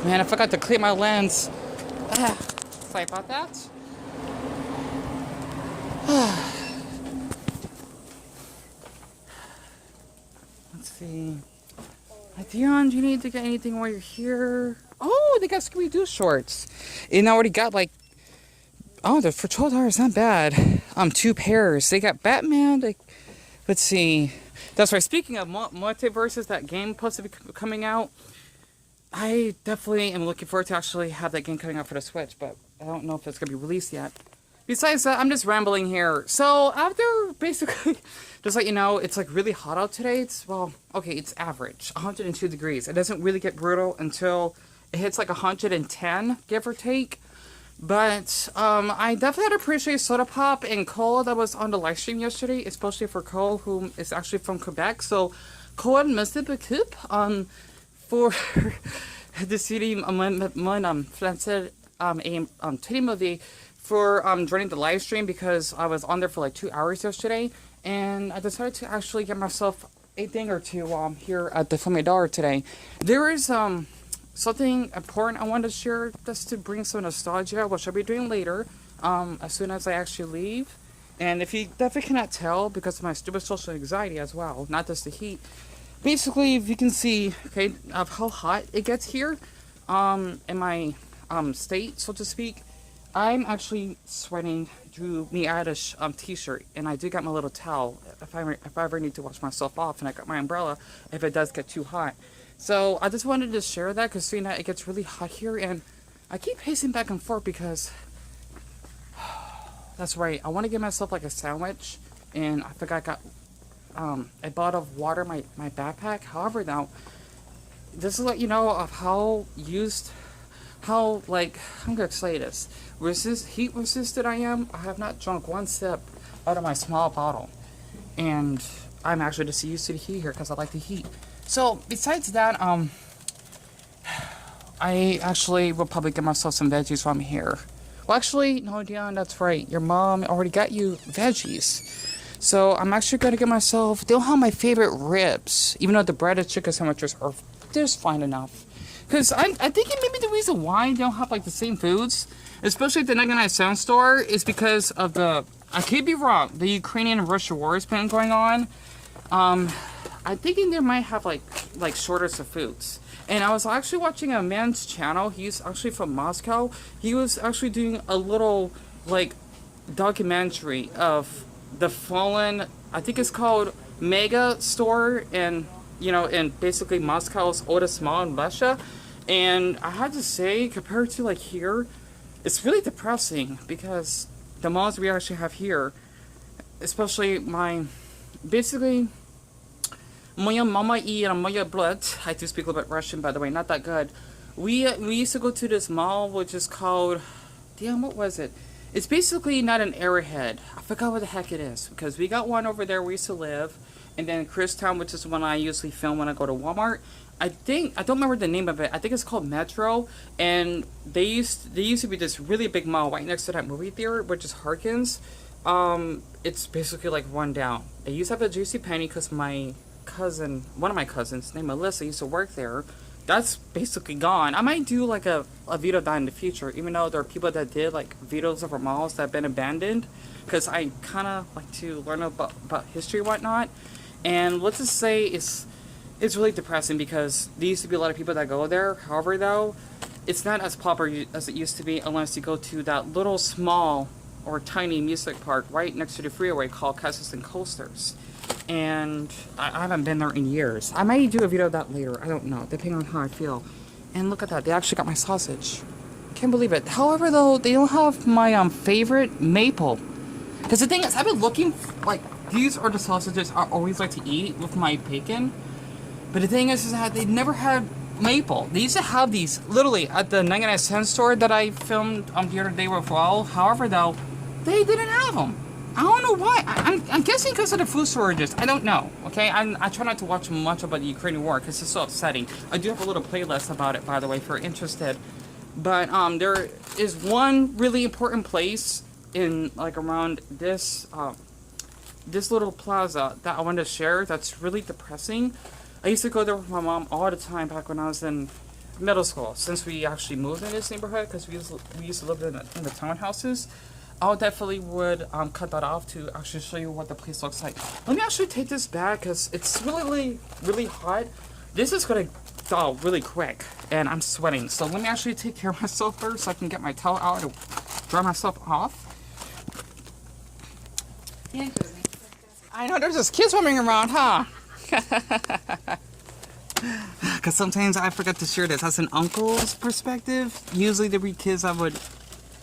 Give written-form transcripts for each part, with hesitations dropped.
Man, I forgot to clean my lens. Sorry about that. Let's see. Deon, do you need to get anything while you're here? Oh, they got Scooby-Doo shorts. And I already got like, oh, they're for $12, not bad. 2 pairs. They got Batman. Like, let's see. That's right. Speaking of multiverses, that game supposed to be coming out. I definitely am looking forward to actually have that game coming out for the Switch, but I don't know if it's going to be released yet. Besides that, I'm just rambling here. So, after basically, just let you know, it's like really hot out today. It's, well, okay, it's average, 102 degrees. It doesn't really get brutal until it hits like 110, give or take. But, I definitely appreciate Soda Pop and Cole that was on the live stream yesterday, especially for Cole, who is actually from Quebec. So, Cole and Mr. Bacoup, for the city flancer movie for joining the live stream because I was on there for like 2 hours yesterday, and I decided to actually get myself a thing or two here at the Fumidor today. There is something important I wanted to share just to bring some nostalgia, which I'll be doing later as soon as I actually leave. And if you definitely cannot tell, because of my stupid social anxiety as well, not just the heat. Basically, if you can see, okay, of how hot it gets here, in my state, so to speak, I'm actually sweating through me out a t-shirt, and I do got my little towel if I ever need to wash myself off, and I got my umbrella if it does get too hot. So I just wanted to share that because seeing that it gets really hot here, and I keep pacing back and forth because that's right. I want to get myself like a sandwich, and I forgot I got a bottle of water in my backpack. However, now, this is let you know of how, like, I'm gonna say this, heat resistant I am. I have not drunk one sip out of my small bottle. And I'm actually just used to the heat here because I like the heat. So, besides that, I actually will probably get myself some veggies while I'm here. Well, actually, no, Deon, that's right. Your mom already got you veggies. So I'm actually going to get myself, they don't have my favorite ribs, even though the breaded chicken sandwiches are just fine enough. Because I'm thinking maybe the reason why they don't have like the same foods, especially at the 99-cent store, is because of the, I could be wrong, the Ukrainian and Russian war has been going on. I'm thinking they might have like shortage of foods. And I was actually watching a man's channel, he's actually from Moscow. He was actually doing a little like documentary of the fallen, I think it's called Mega Store, in basically Moscow's oldest mall in Russia. And I had to say, compared to like here, it's really depressing because the malls we actually have here, especially basically moja mama I moja blood. I do speak a little bit Russian, by the way, not that good. We used to go to this mall which is called, damn, what was it? It's basically not an Arrowhead. I forgot what the heck it is. Because we got one over there where we used to live. And then Christown, which is the one I usually film when I go to Walmart. I don't remember the name of it. I think it's called Metro. And they used to be this really big mall right next to that movie theater, which is Harkins. It's basically like run down. They used to have a JCPenney because one of my cousins, named Melissa, used to work there. That's basically gone. I might do like a video down in the future, even though there are people that did like videos of our malls that have been abandoned, because I kind of like to learn about history and whatnot. And let's just say it's really depressing because there used to be a lot of people that go there. However, though, it's not as popular as it used to be unless you go to that little small or tiny music park right next to the freeway called Castles and Coasters. And I haven't been there in years. I might do a video of that later. I don't know, depending on how I feel. And look at that, they actually got my sausage. Can't believe it. However, though, they don't have my favorite maple. Because the thing is, I've been looking, like, these are the sausages I always like to eat with my bacon. But the thing is that they never had maple. They used to have these, literally, at the 99-cent store that I filmed the other day with well. However, though, they didn't have them. I don't know why. I'm guessing because of the food shortages. I don't know, okay? I try not to watch much about the Ukrainian war because it's so upsetting. I do have a little playlist about it, by the way, if you're interested. But there is one really important place in, like, around this little plaza that I wanted to share that's really depressing. I used to go there with my mom all the time back when I was in middle school, since we actually moved in this neighborhood, because we used to live in the townhouses. I definitely would cut that off to actually show you what the place looks like. Let me actually take this back because it's really hot. This is gonna thaw really quick, and I'm sweating. So let me actually take care of myself first so I can get my towel out and dry myself off. Yeah, I know there's just kids swimming around, huh? Because sometimes I forget to share this as an uncle's perspective. Usually there be kids that would,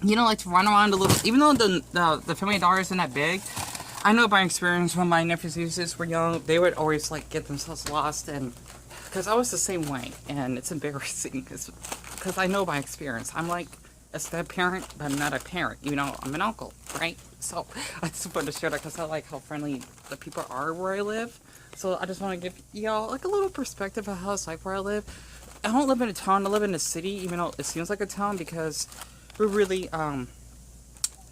you know, like to run around a little, even though the family dollar isn't that big. I know by experience when my nephews and nieces were young, they would always like get themselves lost, and because I was the same way, and it's embarrassing because I know by experience. I'm like a step parent, but I'm not a parent. You know, I'm an uncle, right? So I just wanted to share that because I like how friendly the people are where I live. So I just want to give y'all like a little perspective of how it's like where I live. I don't live in a town. I live in a city, even though it seems like a town because we're really,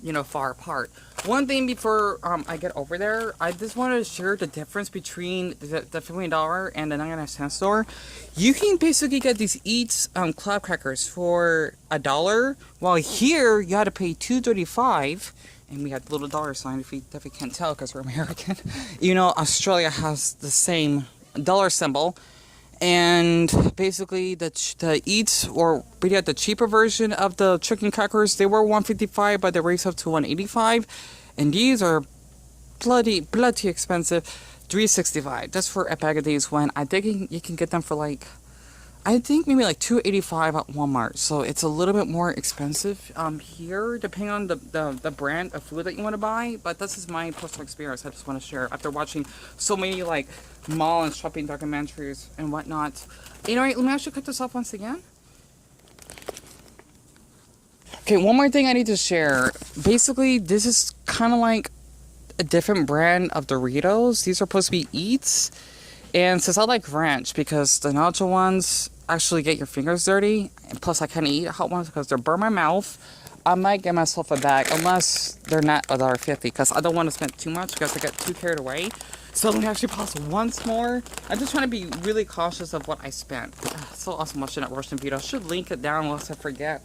you know, far apart. One thing before I get over there, I just wanted to share the difference between the Family Dollar and the 99-cent store. You can basically get these Eats club crackers for $1, while here you had to pay $2.35. And we had the little dollar sign if you can't tell because we're American. You know, Australia has the same dollar symbol. And basically the Eats, or we had the cheaper version of the chicken crackers, they were $1.55, but they raised up to $1.85. And these are bloody expensive, $3.65. That's for a bag of these, when I think you can get them for like, I think maybe like $2.85 at Walmart. So it's a little bit more expensive here, depending on the brand of food that you want to buy. But this is my personal experience. I just want to share after watching so many like mall and shopping documentaries and whatnot. You know what? Let me actually cut this off once again. Okay, one more thing I need to share. Basically, this is kind of like a different brand of Doritos. These are supposed to be Eats. And since I like ranch, because the nacho ones actually get your fingers dirty, and plus I can't eat hot ones because they burn my mouth, I might get myself a bag, unless they're not $1.50, because I don't want to spend too much because I get too carried away. So let me actually pause once more. I'm just trying to be really cautious of what I spent. It's so awesome watching that Russian video. I should link it down unless I forget.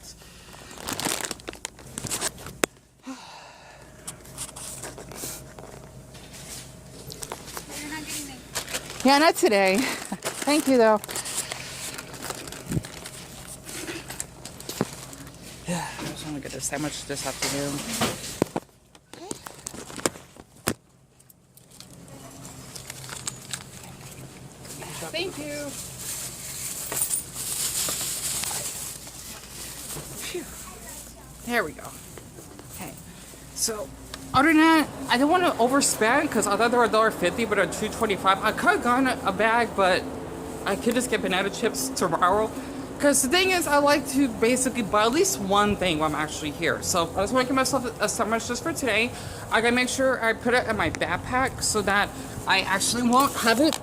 Yeah, not today. Thank you, though. Yeah, I just want to get this sandwich this afternoon. Thank you. Phew. There we go. Okay, so other than that, I don't want to overspend because I thought they were $1.50, but they're $2.25. I could have gotten a bag, but I could just get banana chips tomorrow. Because the thing is, I like to basically buy at least one thing while I'm actually here. So I just want to give myself a sandwich just for today. I gotta make sure I put it in my backpack so that I actually won't have it.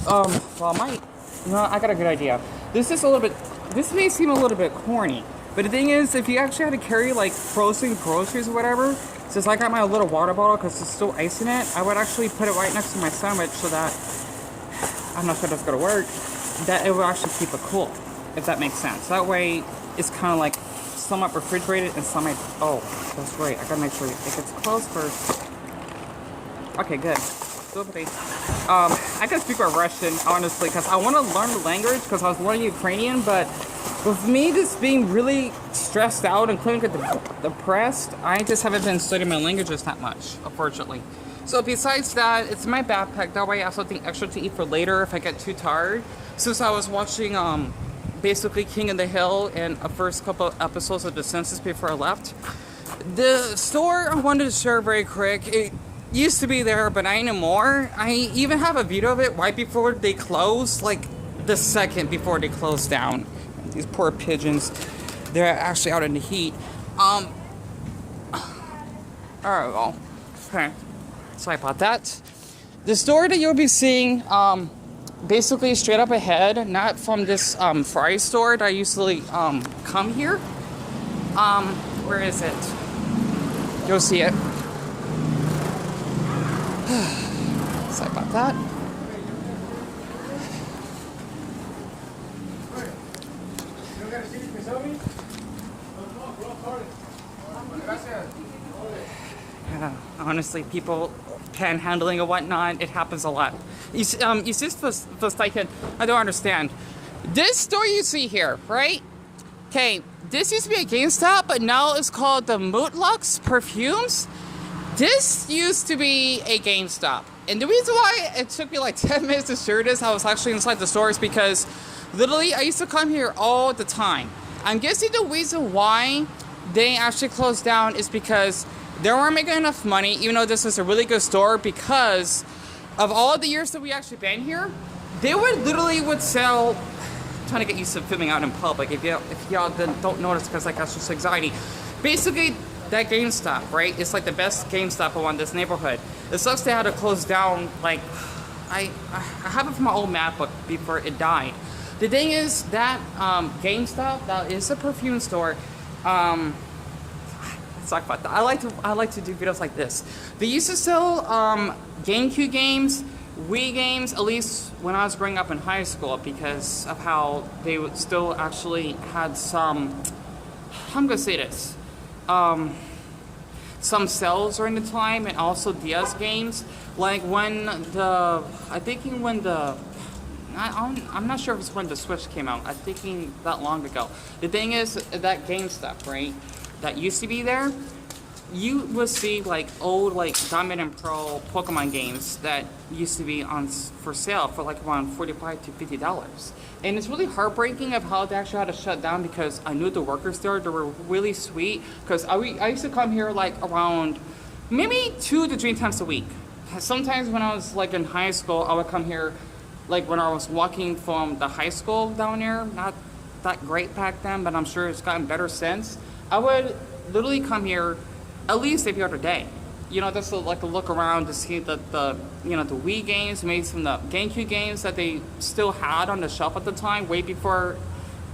Well, I might. No, I got a good idea. This may seem a little bit corny, but the thing is, if you actually had to carry like frozen groceries or whatever, since I got my little water bottle because there's still ice in it, I would actually put it right next to my sandwich so that, I'm not sure that's going to work, that it will actually keep it cool, if that makes sense. That way, it's kind of like somewhat refrigerated and somewhat, oh, that's right, I got to make sure it gets closed first. Okay, good. I can speak Russian, honestly, because I want to learn the language because I was learning Ukrainian, but with me just being really stressed out and clinically depressed, I just haven't been studying my languages that much, unfortunately. So besides that, it's my backpack. That way I have something extra to eat for later if I get too tired. Since I was watching basically King of the Hill and a first couple of episodes of The Census before I left. The store I wanted to share very quick. It used to be there, but not anymore. I even have a video of it right before they closed, like the second before they closed down. These poor pigeons, they're actually out in the heat. Alright, well, okay, sorry about that. The store that you'll be seeing, basically straight up ahead, not from this fry store that I usually come here. Where is it? You'll see it. Sorry about that. Yeah, honestly, people panhandling and whatnot, it happens a lot. It's just the second, I don't understand. This store you see here, right? Okay, this used to be a GameStop, but now it's called the Mootlux Perfumes. This used to be a GameStop. And the reason why it took me like 10 minutes to share this, I was actually inside the store, is because literally I used to come here all the time. I'm guessing the reason why they actually closed down is because they weren't making enough money, even though this is a really good store, because of all the years that we actually been here, they would sell. I'm trying to get used to filming out in public. If y'all don't notice, because like that's just anxiety. Basically, that GameStop, right? It's like the best GameStop around this neighborhood. It sucks they had to close down. Like, I have it from my old map book before it died. The thing is that GameStop, that is a perfume store. Let's talk about that. I like to do videos like this. They used to sell GameCube games, Wii games, at least when I was growing up in high school, because of how they would still actually had some. I'm gonna say this. Some sales during the time, and also DS games. Like when I'm not sure if it's when the Switch came out. I'm thinking that long ago. The thing is that GameStop, right? That used to be there. You would see like old like Diamond and Pearl Pokemon games that used to be on for sale for like around $45 to $50. And it's really heartbreaking of how they actually had to shut down, because I knew the workers there. They were really sweet, because I used to come here like around maybe 2 to 3 times a week. Sometimes when I was like in high school, I would come here like when I was walking from the high school down there. Not that great back then, but I'm sure it's gotten better since. I would literally come here at least every other day. You know, just to like to look around to see the Wii games, maybe some of the GameCube games that they still had on the shelf at the time, way before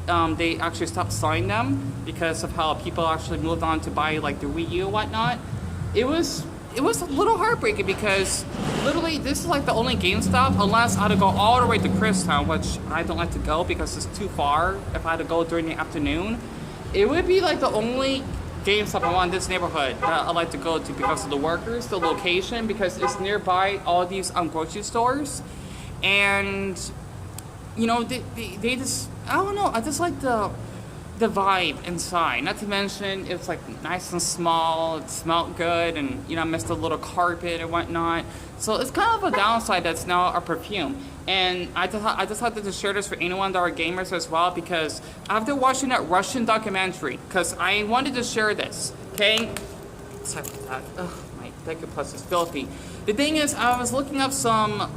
they actually stopped selling them, because of how people actually moved on to buy like the Wii U and whatnot. It was a little heartbreaking, because literally this is like the only GameStop, unless I had to go all the way to Christown, which I don't like to go because it's too far. If I had to go during the afternoon, it would be like the only GameStop around this neighborhood that I like to go to, because of the workers, the location, because it's nearby all these grocery stores. And you know, they just, I don't know, I just like the vibe inside. Not to mention it's like nice and small, it smelled good, and you know, I missed a little carpet and whatnot. So it's kind of a downside that's now a perfume. And I just had to share this for anyone that are gamers as well, because after watching that Russian documentary, because I wanted to share this, okay? Sorry about that. Ugh, my Deku Plus is filthy. The thing is, I was looking up some,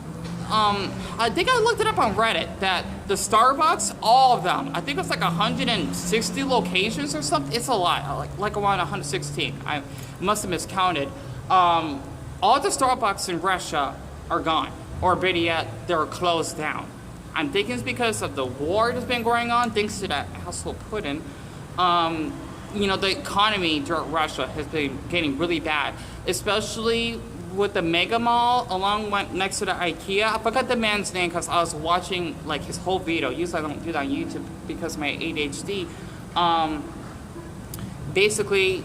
I think I looked it up on Reddit, that the Starbucks, all of them, I think it's like 160 locations or something. It's a lot, like around 116. I must have miscounted. All the Starbucks in Russia are gone. Or better yet, they're closed down. I'm thinking it's because of the war that's been going on, thanks to that asshole Putin. You know, the economy during Russia has been getting really bad, especially with the Mega Mall along next to the IKEA. I forgot the man's name because I was watching like his whole video. Usually I don't do that on YouTube because of my ADHD. Basically,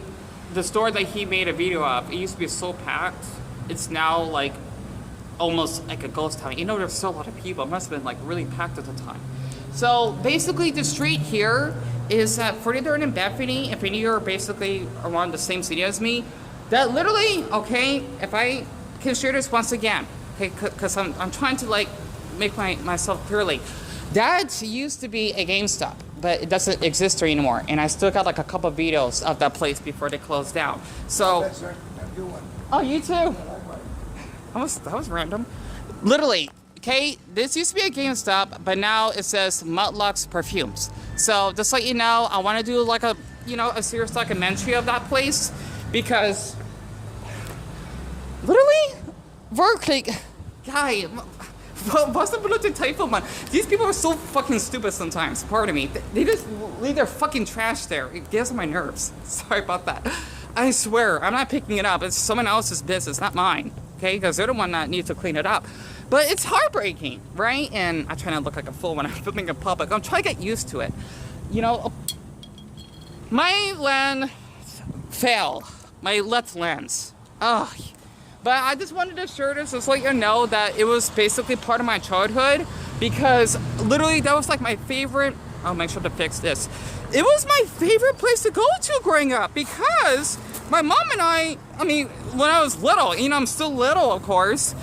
the store that he made a video of, it used to be so packed. It's now like almost like a ghost town. You know, there's still a lot of people. It must have been like really packed at the time. So basically the street here is at 43rd and Bethany. If any of you are basically around the same city as me, that literally, okay, if I can share this once again, okay, because I'm trying to like make myself clearly. That used to be a GameStop, but it doesn't exist there anymore. And I still got like a couple of videos of that place before they closed down. So, oh, you too. That was random. Literally, okay, this used to be a GameStop, but now it says Mootlux Perfumes. So just so you know, I want to do like a, you know, a serious documentary of that place, because literally, wirklich, guy, what's the blue typo, man? These people are so fucking stupid sometimes, pardon me. They just leave their fucking trash there. It gets on my nerves. Sorry about that. I swear, I'm not picking it up. It's someone else's business, not mine. Okay, because they're the one that needs to clean it up. But it's heartbreaking, right? And I try not to look like a fool when I'm filming in public. I'm trying to get used to it. You know, my lens failed. My left lens. Ugh. But I just wanted to share this just let you know that it was basically part of my childhood, because literally that was like my favorite. I'll make sure to fix this. It was my favorite place to go to growing up, because my mom and I mean, when I was little, you know, I'm still little, of course,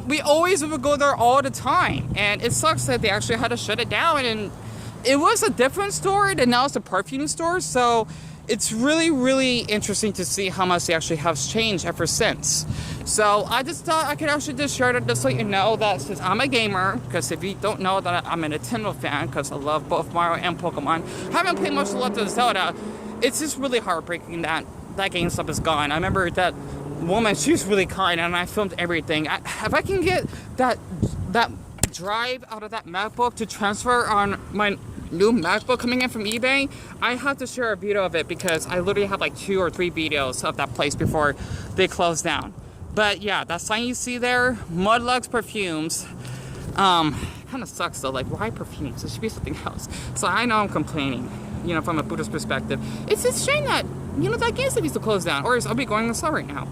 we always would go there all the time. And it sucks that they actually had to shut it down. And it was a different store, and now it's a perfume store. So it's really, really interesting to see how much they actually have changed ever since. So I just thought I could actually just share it, just so you know that since I'm a gamer, because if you don't know that I'm a Nintendo fan, because I love both Mario and Pokemon, I haven't played much of Legend of Zelda. It's just really heartbreaking that GameStop is gone. I remember that woman, she was really kind, and I filmed everything. If I can get that drive out of that MacBook to transfer on my new MacBook coming in from eBay, I have to share a video of it, because I literally have like 2 or 3 videos of that place before they closed down. But yeah, that sign you see there, Mudlugs Perfumes, kind of sucks though. Like, why perfumes? It should be something else. So I know I'm complaining, you know, from a Buddhist perspective. It's a shame that, you know, that GameStop used to close down, or I'll be going to sell right now.